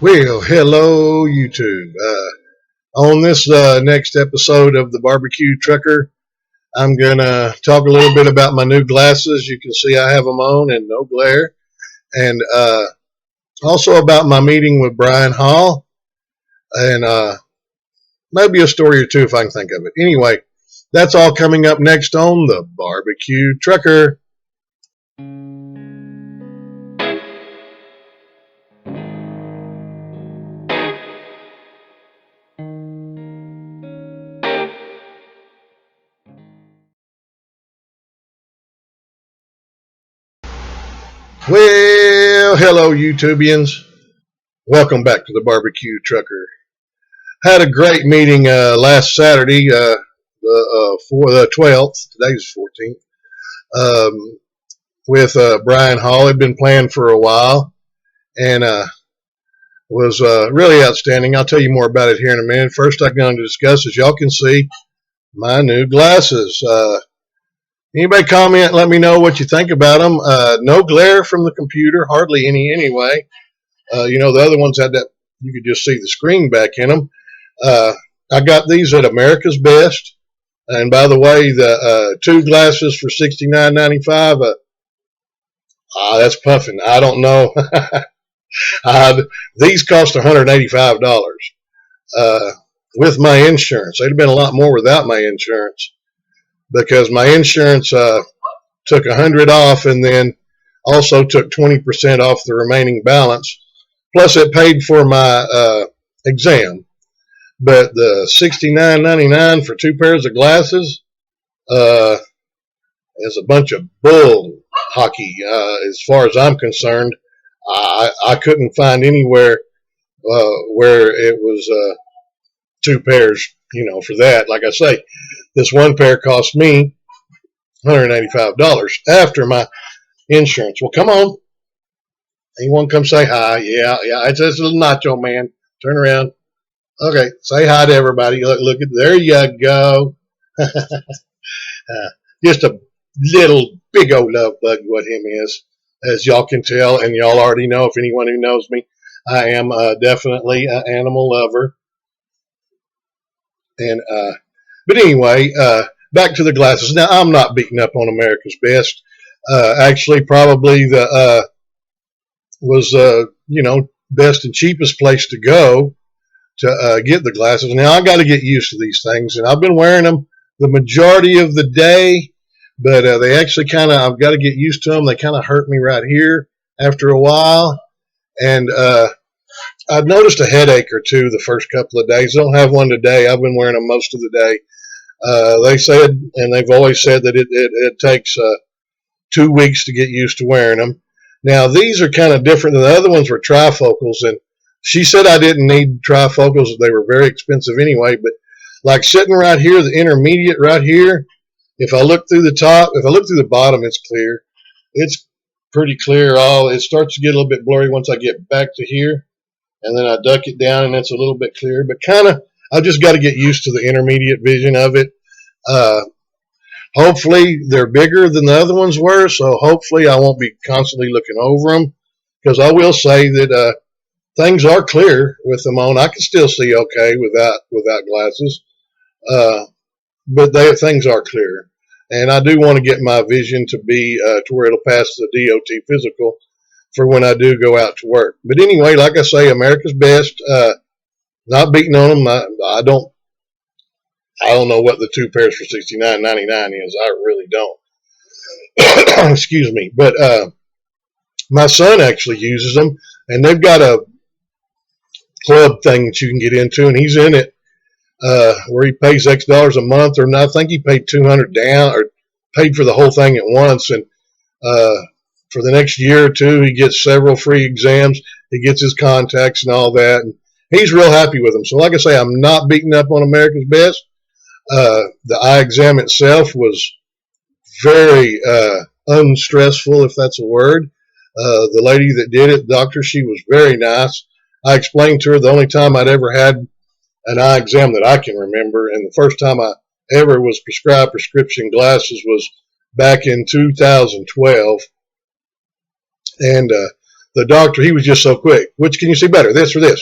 Well, hello, YouTube. On this next episode of the Barbecue Trucker, I'm going to talk a little bit about my new glasses. You can see I have them on and no glare. And also about my meeting with Bryan Hall. And maybe a story or two if I can think of it. Anyway, that's all coming up next on the Barbecue Trucker. Well, hello, YouTubians. Welcome back to the Barbecue Trucker. Had a great meeting last Saturday for the 12th. Today's 14th. With Bryan Hall. Had been planned for a while and was really outstanding. I'll tell you more about it here in a minute. First, I'm going to discuss, as y'all can see, my new glasses. Anybody comment? Let me know what you think about them. No glare from the computer, hardly any anyway. The other ones had that, you could just see the screen back in them. I got these at America's Best. And by the way, the two glasses for $69.95, that's puffing. I don't know. These cost $185 with my insurance. They'd have been a lot more without my insurance because my insurance took $100 off and then also took 20% off the remaining balance. Plus, it paid for my exam. But the $69.99 for two pairs of glasses is a bunch of bull hockey. As far as I'm concerned, I couldn't find anywhere where it was two pairs, for that. Like I say, this one pair cost me $185 after my insurance. Well, come on. Anyone come say hi? Yeah. It's this little nacho man. Turn around. Okay, say hi to everybody. Look at there you go. Just a little big old love bug, what him is, as y'all can tell, and y'all already know. If anyone who knows me, I am definitely an animal lover. And but anyway, back to the glasses. Now I'm not beating up on America's Best. Actually, probably the was best and cheapest place to go to get the glasses. Now I got to get used to these things, and I've been wearing them the majority of the day, but they actually I've got to get used to them. They kind of hurt me right here after a while, and I've noticed a headache or two the first couple of days. I don't have one today. I've been wearing them most of the day. They said, and they've always said that it takes 2 weeks to get used to wearing them. Now these are kind of different than the other ones were trifocals, and she said I didn't need trifocals. They were very expensive anyway, but like sitting right here, the intermediate right here, if I look through the top, if I look through the bottom, it's clear. It's pretty clear. It starts to get a little bit blurry once I get back to here, and then I duck it down, and it's a little bit clearer. But I've just got to get used to the intermediate vision of it. Hopefully, they're bigger than the other ones were, so hopefully I won't be constantly looking over them, because I will say that things are clear with them on. I can still see okay without glasses, but things are clear. And I do want to get my vision to be to where it'll pass the DOT physical for when I do go out to work. But anyway, like I say, America's Best. Not beating on them. I don't know what the two pairs for $69.99 is. I really don't. Excuse me. But my son actually uses them, and they've got a club thing that you can get into, and he's in it where he pays X dollars a month, or I think he paid $200 down, or paid for the whole thing at once, and for the next year or two he gets several free exams, he gets his contacts and all that, and he's real happy with them. So like I say, I'm not beating up on America's Best. The eye exam itself was very unstressful, if that's a word. The lady that did it, the doctor, she was very nice. I explained to her the only time I'd ever had an eye exam that I can remember, and the first time I ever was prescribed prescription glasses was back in 2012. And the doctor, he was just so quick. Which can you see better, this or this?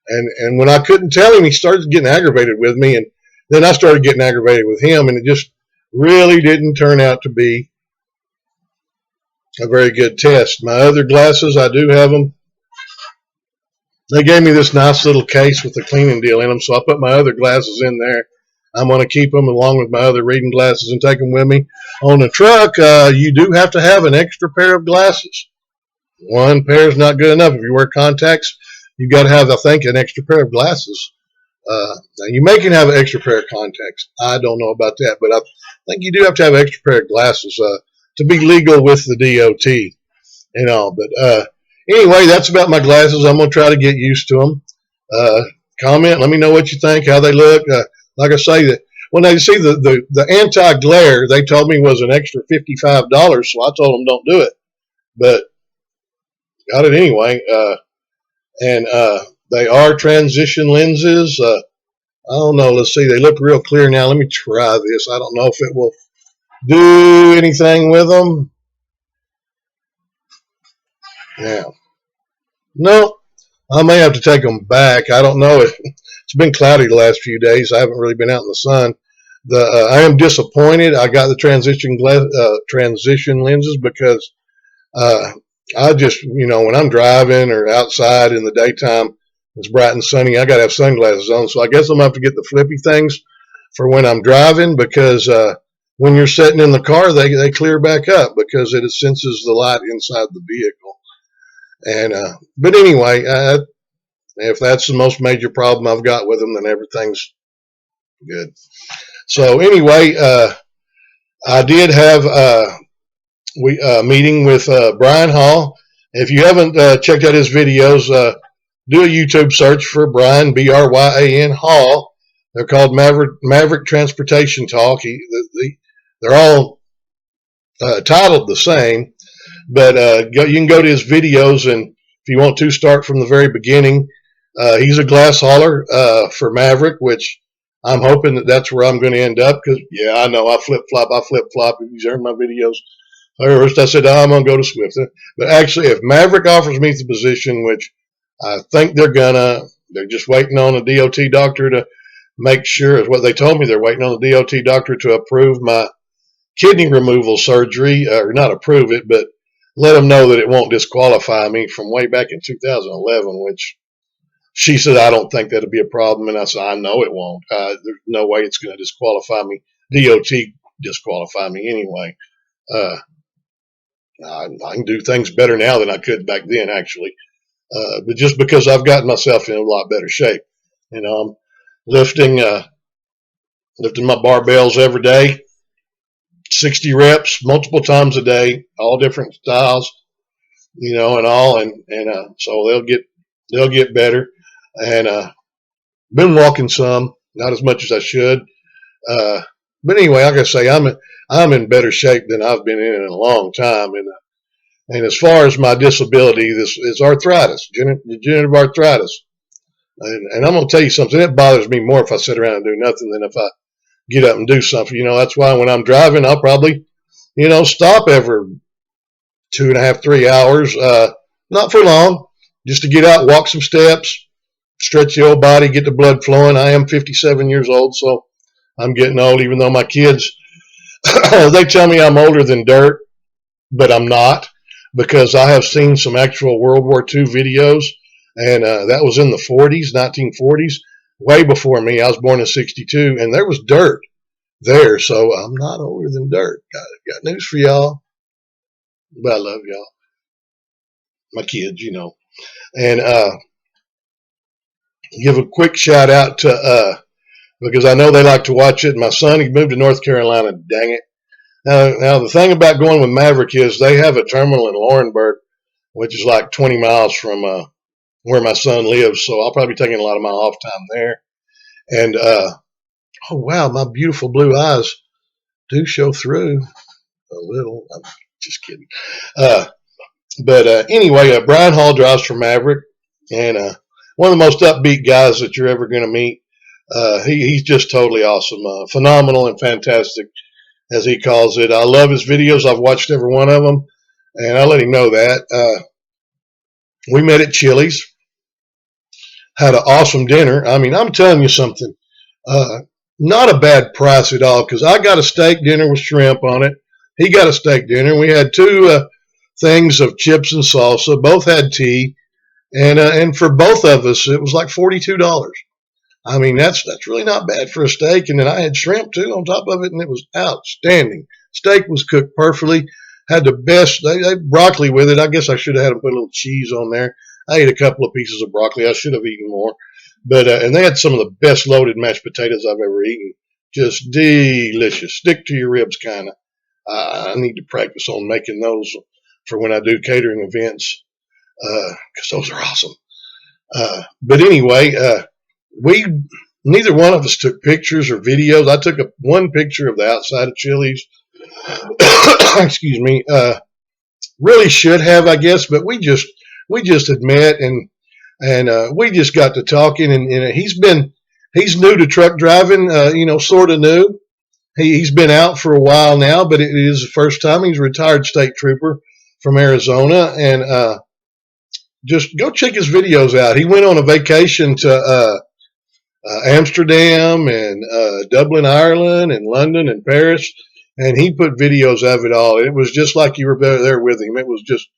And when I couldn't tell him, he started getting aggravated with me, and then I started getting aggravated with him, and it just really didn't turn out to be a very good test. My other glasses, I do have them. They gave me this nice little case with a cleaning deal in them, so I put my other glasses in there. I'm going to keep them along with my other reading glasses and take them with me. On the truck, you do have to have an extra pair of glasses. One pair is not good enough. If you wear contacts, you've got to have, I think, an extra pair of glasses. Now you may can have an extra pair of contacts. I don't know about that, but I think you do have to have an extra pair of glasses to be legal with the DOT and all. But anyway, that's about my glasses. I'm going to try to get used to them. Comment. Let me know what you think, how they look. Like I say, that when they see the anti-glare, they told me was an extra $55, so I told them don't do it. But got it anyway. And they are transition lenses. I don't know. Let's see. They look real clear now. Let me try this. I don't know if it will do anything with them. Yeah. No, I may have to take them back. I don't know. It's been cloudy the last few days. I haven't really been out in the sun. I am disappointed. I got the transition lenses because I just, when I'm driving or outside in the daytime, it's bright and sunny, I got to have sunglasses on. So I guess I'm going to have to get the flippy things for when I'm driving because when you're sitting in the car, they clear back up because it senses the light inside the vehicle. And but anyway, if that's the most major problem I've got with them, then everything's good. So anyway, I did have a meeting with Bryan Hall. If you haven't checked out his videos, do a YouTube search for Bryan, Bryan Hall. They're called Maverick Transportation Talk. They're all titled the same, but you can go to his videos, and if you want to start from the very beginning, he's a glass hauler for Maverick, which I'm hoping that's where I'm going to end up because, yeah, I know I flip-flop. If you've heard my videos, first I said, I'm going to go to Swift. But actually, if Maverick offers me the position, which I think they're just waiting on a DOT doctor to make sure, is what they told me. They're waiting on the DOT doctor to approve my kidney removal surgery, or not approve it, but let them know that it won't disqualify me from way back in 2011, which she said, I don't think that'll be a problem. And I said, I know it won't. There's no way it's going to disqualify me. DOT disqualify me anyway. I can do things better now than I could back then, actually. But just because I've gotten myself in a lot better shape. I'm lifting my barbells every day, 60 reps, multiple times a day, all different styles, and all. And so they'll get better. And been walking some, not as much as I should. But anyway, like I say, I'm in better shape than I've been in a long time. And as far as my disability, this is arthritis, degenerative arthritis. And I'm going to tell you something. It bothers me more if I sit around and do nothing than if I get up and do something. That's why when I'm driving, I'll probably, stop every 2.5, 3 hours. Not for long, just to get out, walk some steps, stretch the old body, get the blood flowing. I am 57 years old, so I'm getting old, even though my kids, they tell me I'm older than dirt, but I'm not, because I have seen some actual World War II videos, and that was in the 1940s, way before me. I was born in 62, and there was dirt there, so I'm not older than dirt. Got news for y'all, but I love y'all. My kids, And give a quick shout out to, because I know they like to watch it. My son, he moved to North Carolina, dang it. Now the thing about going with Maverick is they have a terminal in Laurinburg, which is like 20 miles from where my son lives. So I'll probably be taking a lot of my off time there. And, oh, wow, my beautiful blue eyes do show through a little. I'm just kidding. But anyway, Bryan Hall drives for Maverick, and one of the most upbeat guys that you're ever going to meet. He's just totally awesome, phenomenal and fantastic, as he calls it. I love his videos. I've watched every one of them, and I let him know that. We met at Chili's, had an awesome dinner. I mean, I'm telling you something. Uh, Not a bad price at all, because I got a steak dinner with shrimp on it. He got a steak dinner. We had two things of chips and salsa. Both had tea, and for both of us, it was like $42. I mean, that's really not bad for a steak. And then I had shrimp too on top of it, and it was outstanding. Steak was cooked perfectly. Had the best. They broccoli with it. I guess I should have had them put a little cheese on there. I ate a couple of pieces of broccoli. I should have eaten more. But and they had some of the best loaded mashed potatoes I've ever eaten. Just delicious. Stick to your ribs, kind of. I need to practice on making those for when I do catering events, because those are awesome. But anyway, we neither one of us took pictures or videos. I took one picture of the outside of Chili's. Excuse me. Really should have, I guess, but we just had met, and we just got to talking, and he's new to truck driving, sort of new. He's been out for a while now, but it is the first time. He's a retired state trooper from Arizona, and just go check his videos out. He went on a vacation to Amsterdam and Dublin, Ireland, and London and Paris, and he put videos of it all. It was just like you were there with him. It was just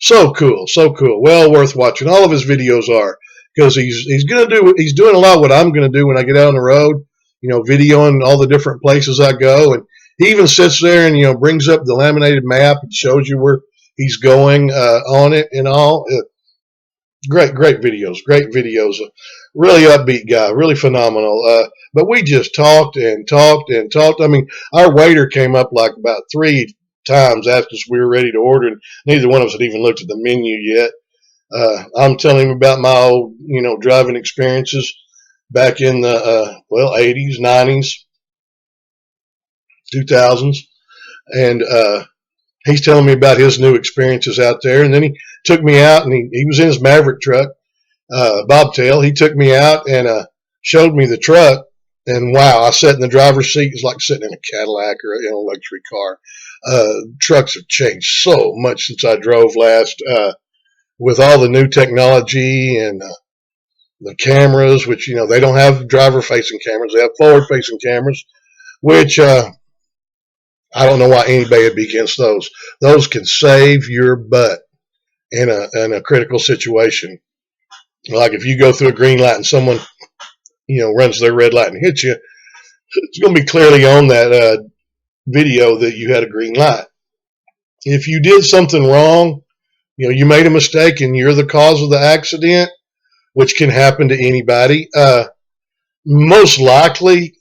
so cool, so cool. Well worth watching. All of his videos are, because he's doing a lot of what I'm gonna do when I get out on the road. Videoing all the different places I go, and he even sits there and brings up the laminated map and shows you where he's going on it and all. Great videos, great videos. Really upbeat guy, really phenomenal. But we just talked and talked and talked. I mean, our waiter came up like about 3 times, asked us if we were ready to order, and neither one of us had even looked at the menu yet. I'm telling him about my old, driving experiences back in the 80s, 90s, 2000s, and he's telling me about his new experiences out there. And then he took me out, and he was in his Maverick truck, bobtail. He took me out and showed me the truck, and wow, I sat in the driver's seat. It's like sitting in a Cadillac or in a luxury car. Trucks have changed so much since I drove last, with all the new technology and the cameras, which they don't have driver-facing cameras; they have forward-facing cameras, which I don't know why anybody would be against those. Those can save your butt in a critical situation. Like if you go through a green light and someone runs their red light and hits you, it's going to be clearly on that video that you had a green light. If you did something wrong, you made a mistake and you're the cause of the accident, which can happen to anybody. Most likely,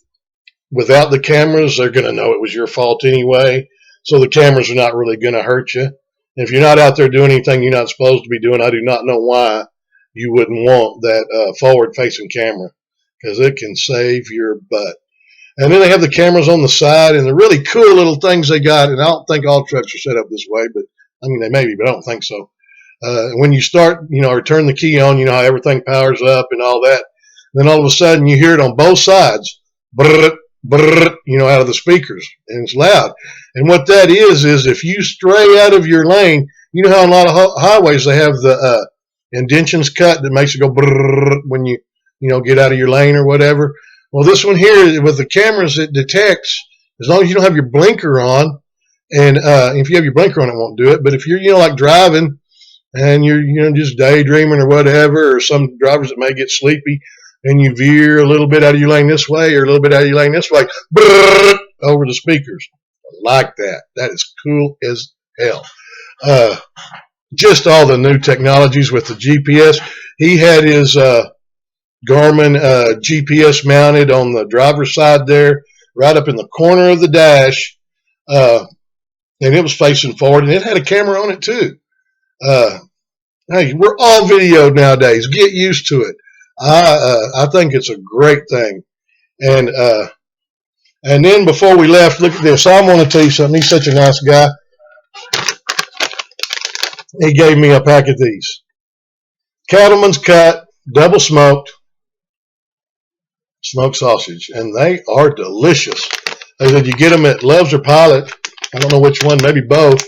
without the cameras, they're going to know it was your fault anyway. So the cameras are not really going to hurt you. If you're not out there doing anything you're not supposed to be doing, I do not know why you wouldn't want that forward-facing camera, because it can save your butt. And then they have the cameras on the side, and the really cool little things they got. And I don't think all trucks are set up this way, but I mean they may be, but I don't think so. When you start, or turn the key on, how everything powers up and all that. Then all of a sudden you hear it on both sides, brrr, brrr, out of the speakers, and it's loud. And what that is if you stray out of your lane, how on a lot of highways they have the indentions cut that makes it go brrr when you get out of your lane or whatever. Well, this one here with the cameras, it detects as long as you don't have your blinker on, and if you have your blinker on, it won't do it. But if you're like driving and you're just daydreaming or whatever, or some drivers that may get sleepy, and you veer a little bit out of your lane this way or a little bit out of your lane this way, brrr, over the speakers. I like that. That is cool as hell. Just all the new technologies with the GPS. He had his Garmin GPS mounted on the driver's side there, right up in the corner of the dash, and it was facing forward, and it had a camera on it too. Hey, we're all videoed nowadays. Get used to it. I think it's a great thing. And then before we left, look at this. I want to tell you something. He's such a nice guy. He gave me a pack of these. Cattleman's Cut, double smoked sausage, and they are delicious. They said you get them at Love's or Pilot. I don't know which one, maybe both.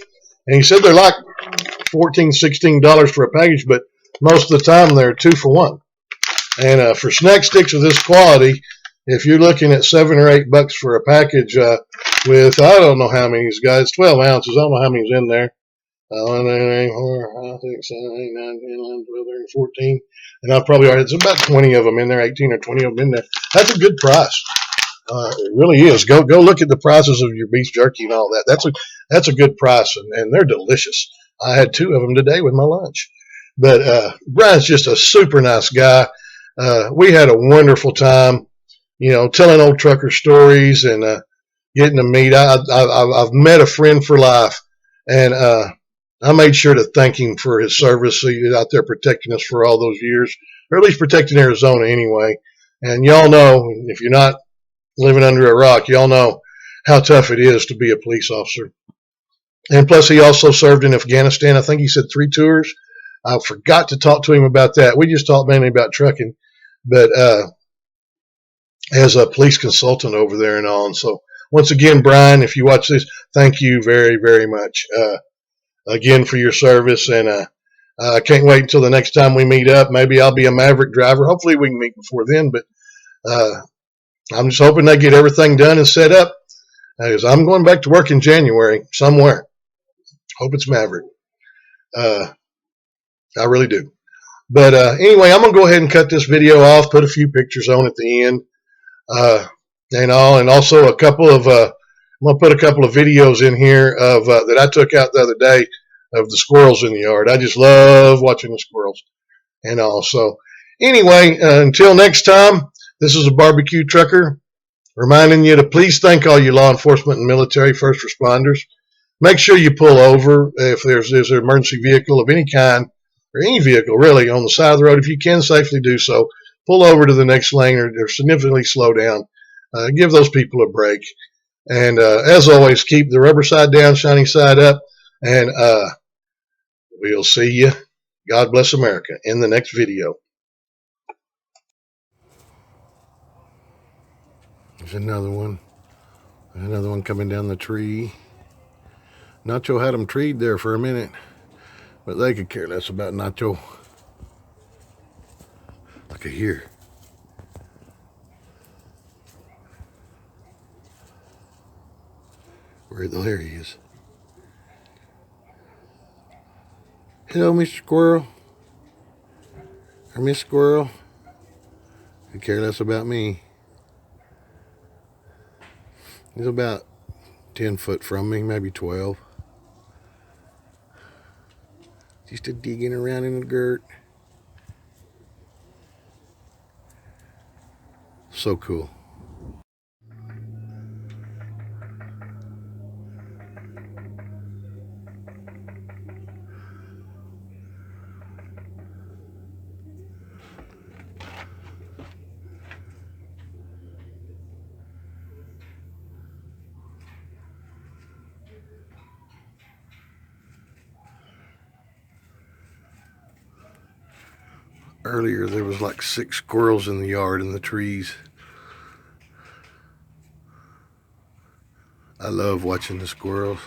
And he said they're like $14, $16 for a package, but most of the time they're 2 for 1. And for snack sticks of this quality, if you're looking at $7 or $8 for a package with, I don't know how many, guys, 12 ounces, I don't know how many's in there. 1, 2, 3, 4, 5, 6, 7, 8, 9, 10, 11, 12, 13, 14. And I've probably already, it's about 20 of them in there, 18 or 20 of them in there. That's a good price. It really is. Go look at the prices of your beef jerky and all that. That's a good price, and they're delicious. I had 2 of them today with my lunch. But Bryan's just a super nice guy. We had a wonderful time, telling old trucker stories and getting to meet. I've met a friend for life, and I made sure to thank him for his service. He was out there protecting us for all those years, or at least protecting Arizona anyway. And y'all know, if you're not living under a rock, y'all know how tough it is to be a police officer. And plus, he also served in Afghanistan. I think he said 3 tours. I forgot to talk to him about that. We just talked mainly about trucking, but as a police consultant over there and all. And so, once again, Bryan, if you watch this, thank you very, very much again for your service. And I can't wait until the next time we meet up. Maybe I'll be a Maverick driver. Hopefully, we can meet before then. But I'm just hoping they get everything done and set up, because I'm going back to work in January somewhere. Hope it's Maverick. I really do. But anyway, I'm going to go ahead and cut this video off, put a few pictures on at the end, and also a couple of, I'm going to put a couple of videos in here of that I took out the other day of the squirrels in the yard. I just love watching the squirrels and all. So anyway, until next time, this is a barbecue trucker reminding you to please thank all you law enforcement and military first responders. Make sure you pull over if there's an emergency vehicle of any kind, or any vehicle really, on the side of the road. If you can safely do so, pull over to the next lane or significantly slow down. Give those people a break. And as always, keep the rubber side down, shiny side up. And we'll see you, God bless America, in the next video. There's another one. Another one coming down the tree. Nacho had them treed there for a minute, but they could care less about Nacho. Look at here. There he is. Hello, Mr. Squirrel. Or Miss Squirrel. Could care less about me. He's about 10 foot from me, maybe 12. Just a digging around in the dirt. So cool. Earlier there was like 6 squirrels in the yard in the trees. I love watching the squirrels.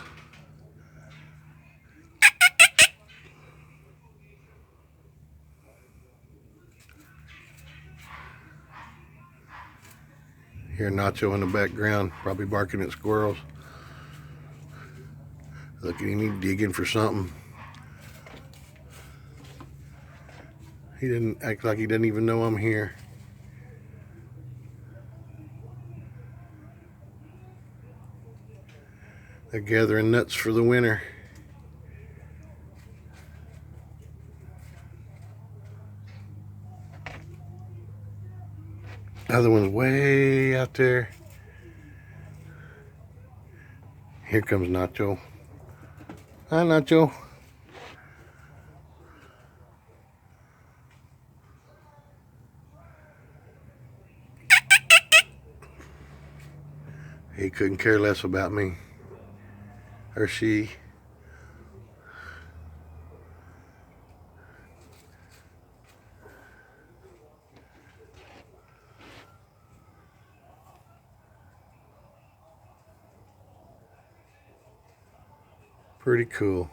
Hear Nacho in the background, probably barking at squirrels. Look at him, he's digging for something. He didn't act like he doesn't even know I'm here. They're gathering nuts for the winter. Other one's way out there. Here comes Nacho. Hi, Nacho. He couldn't care less about me. Or she. Pretty cool.